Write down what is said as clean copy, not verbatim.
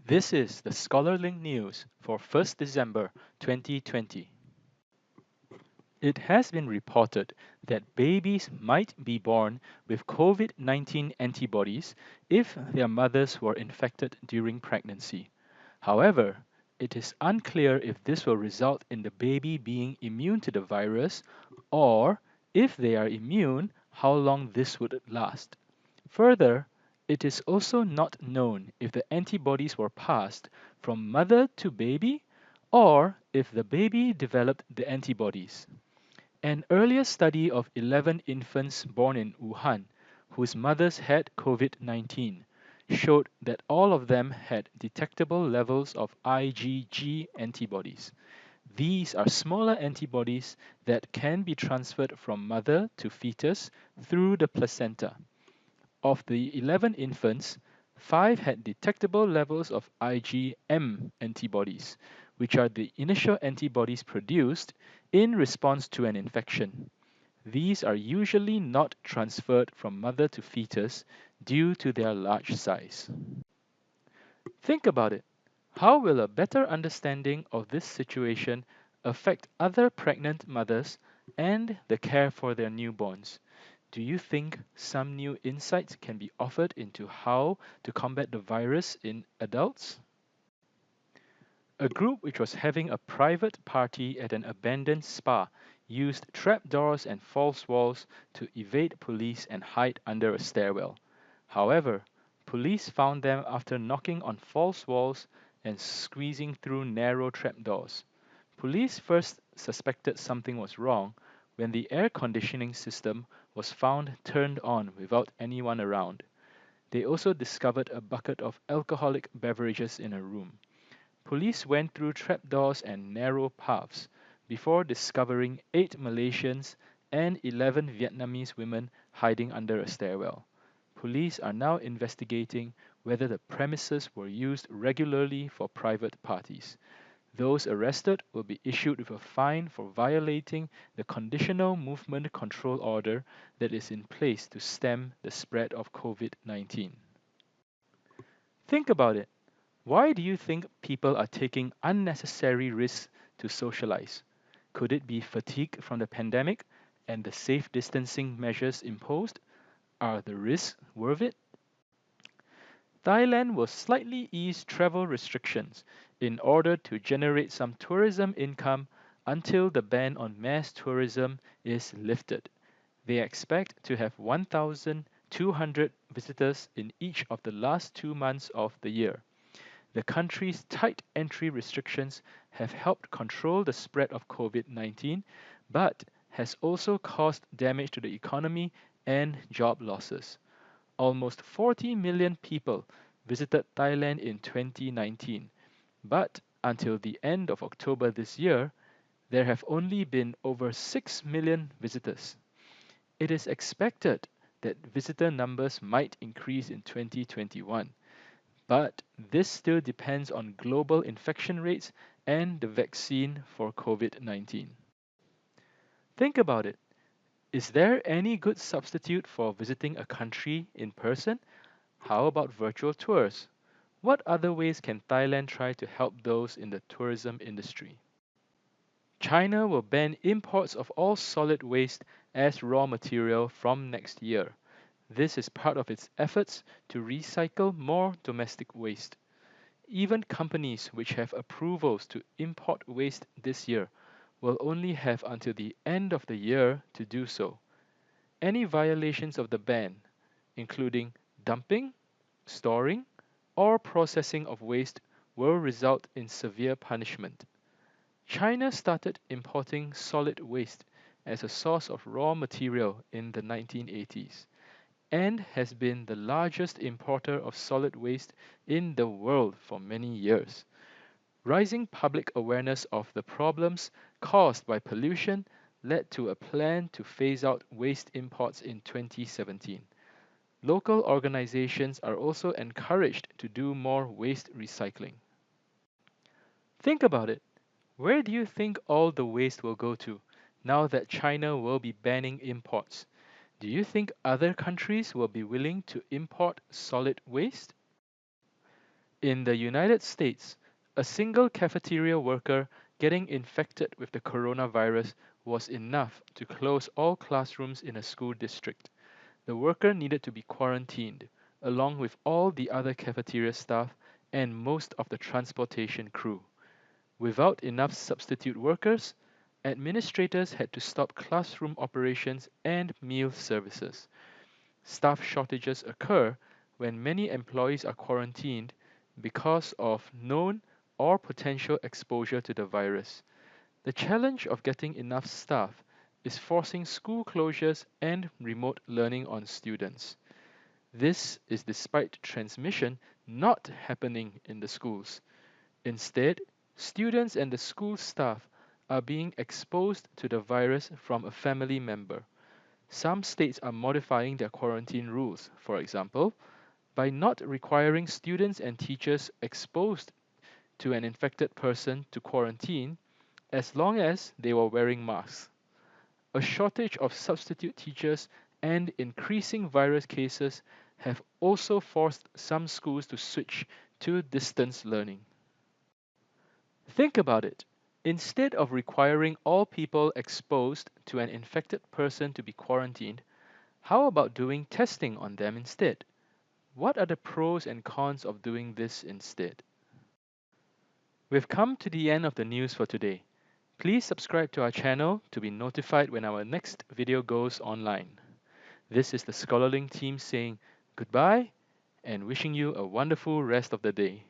This is the Scholarlynk news for 1st December 2020. It has been reported that babies might be born with COVID 19 antibodies if their mothers were infected during pregnancy. However, it is unclear if this will result in the baby being immune to the virus or, if they are immune, how long this would last. Further, it is also not known if the antibodies were passed from mother to baby or if the baby developed the antibodies. An earlier study of 11 infants born in Wuhan, whose mothers had COVID 19, showed that all of them had detectable levels of IgG antibodies. These are smaller antibodies that can be transferred from mother to fetus through the placenta. Of the 11 infants, 5 had detectable levels of IgM antibodies, which are the initial antibodies produced in response to an infection. These are usually not transferred from mother to fetus due to their large size. Think about it. How will a better understanding of this situation affect other pregnant mothers and the care for their newborns? Do you think some new insights can be offered into how to combat the virus in adults? A group which was having a private party at an abandoned spa used trapdoors and false walls to evade police and hide under a stairwell. However, police found them after knocking on false walls and squeezing through narrow trapdoors. Police first suspected something was wrong when the air conditioning system was found turned on without anyone around. They also discovered a bucket of alcoholic beverages in a room. Police went through trapdoors and narrow paths before discovering 8 Malaysians and 11 Vietnamese women hiding under a stairwell. Police are now investigating whether the premises were used regularly for private parties. Those arrested will be issued with a fine for violating the conditional movement control order that is in place to stem the spread of COVID 19. Think about it. Why do you think people are taking unnecessary risks to socialize? Could it be fatigue from the pandemic and the safe distancing measures imposed? Are the risks worth it? Thailand will slightly ease travel restrictions in order to generate some tourism income until the ban on mass tourism is lifted. They expect to have 1,200 visitors in each of the last 2 months of the year. The country's tight entry restrictions have helped control the spread of COVID 19, but has also caused damage to the economy and job losses. Almost 40 million people visited Thailand in 2019, but until the end of October this year, there have only been over 6 million visitors. It is expected that visitor numbers might increase in 2021, but this still depends on global infection rates and the vaccine for COVID 19. Think about it. Is there any good substitute for visiting a country in person? How about virtual tours? What other ways can Thailand try to help those in the tourism industry? China will ban imports of all solid waste as raw material from next year. This is part of its efforts to recycle more domestic waste. Even companies which have approvals to import waste this year will only have until the end of the year to do so. Any violations of the ban, including dumping, storing, or processing of waste, will result in severe punishment. China started importing solid waste as a source of raw material in the 1980s and has been the largest importer of solid waste in the world for many years. Rising public awareness of the problems caused by pollution led to a plan to phase out waste imports in 2017. Local organizations are also encouraged to do more waste recycling. Think about it. Where do you think all the waste will go to now that China will be banning imports? Do you think other countries will be willing to import solid waste? In the United States, a single cafeteria worker getting infected with the coronavirus was enough to close all classrooms in a school district. The worker needed to be quarantined, along with all the other cafeteria staff and most of the transportation crew. Without enough substitute workers, administrators had to stop classroom operations and meal services. Staff shortages occur when many employees are quarantined because of known or potential exposure to the virus. The challenge of getting enough staff is forcing school closures and remote learning on students. This is despite transmission not happening in the schools. Instead, students and the school staff are being exposed to the virus from a family member. Some states are modifying their quarantine rules, for example, by not requiring students and teachers exposed to an infected person to quarantine as long as they were wearing masks. A shortage of substitute teachers and increasing virus cases have also forced some schools to switch to distance learning. Think about it. Instead of requiring all people exposed to an infected person to be quarantined, how about doing testing on them instead? What are the pros and cons of doing this instead? We've come to the end of the news for today. Please subscribe to our channel to be notified when our next video goes online. This is the Scholarlynk team saying goodbye and wishing you a wonderful rest of the day.